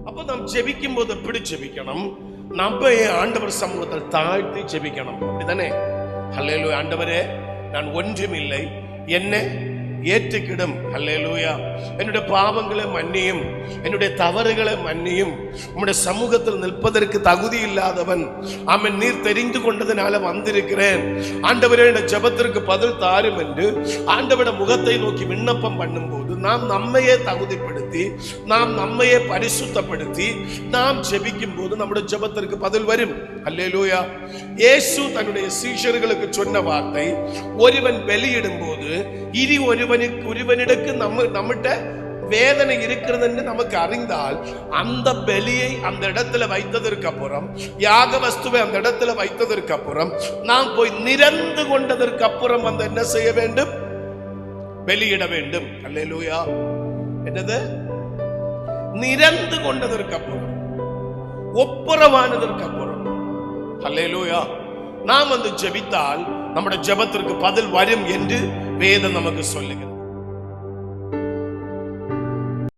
அப்ப நாம் ஜெபிக்கும் போது எப்படி ஜெபிக்கணும்? நம்ம ஆண்டவர் சமூகத்தில் தாழ்த்தி ஜெபிக்கணும். அப்படிதானே? ஹல்லேலூயா. ஆண்டவரே, நான் ஒன்றுமில்லை, என்ன ஏற்றுக்கிடும். ஹல்லேலூயா. என்னுடைய பாவங்களை மன்னியும், என்னுடைய தவறுகளை மன்னியும். உம்முடைய சமூகத்தில் நிற்பதற்கு தகுதி இல்லாதவன். ஆமென். நீர் தெரிந்து கொண்டதனால வந்திருக்கிறேன். ஆண்டவரே, இந்த ஜெபத்திற்கு பதில் தாரும் என்று ஆண்டவருடைய முகத்தை நோக்கி விண்ணப்பம் பண்ணும்போது நாம் நம்மையே தகுதிப்படுத்தி, நாம் நம்மையே பரிசுத்தப்படுத்தி நாம் ஜெபிக்கும் போது நம்முடைய ஜெபத்திற்கு பதில் வரும். ஹல்லேலூயா. இயேசு தன்னுடைய சீஷர்களுக்கு சொன்ன வார்த்தை, ஒருவன் பலியிடும் போது இனி ஒருவனிடக்கு நம்மகிட்ட வேதனை இருக்கிறது என்று நமக்கு அறிந்தால், அந்த பலியை அந்த இடத்துல வைத்ததற்கு அப்புறம், யாக வஸ்துவை அந்த இடத்துல வைத்ததற்கு அப்புறம், நாம் போய் நிரந்து கொண்டதற்கு அப்புறம் அந்த என்ன செய்ய வேண்டும்? பலியிட வேண்டும். அல்லேலூயா. என்னது? நிரந்து கொண்டதற்கு அப்புறம், ஒப்புரவானதற்கு அப்புறம். அல்லேலூயா. நாம் வந்து ஜெபித்தால் நம்முடைய ஜெபத்திற்கு பதில் வரும் என்று வேதம் நமக்கு சொல்லுகிறது.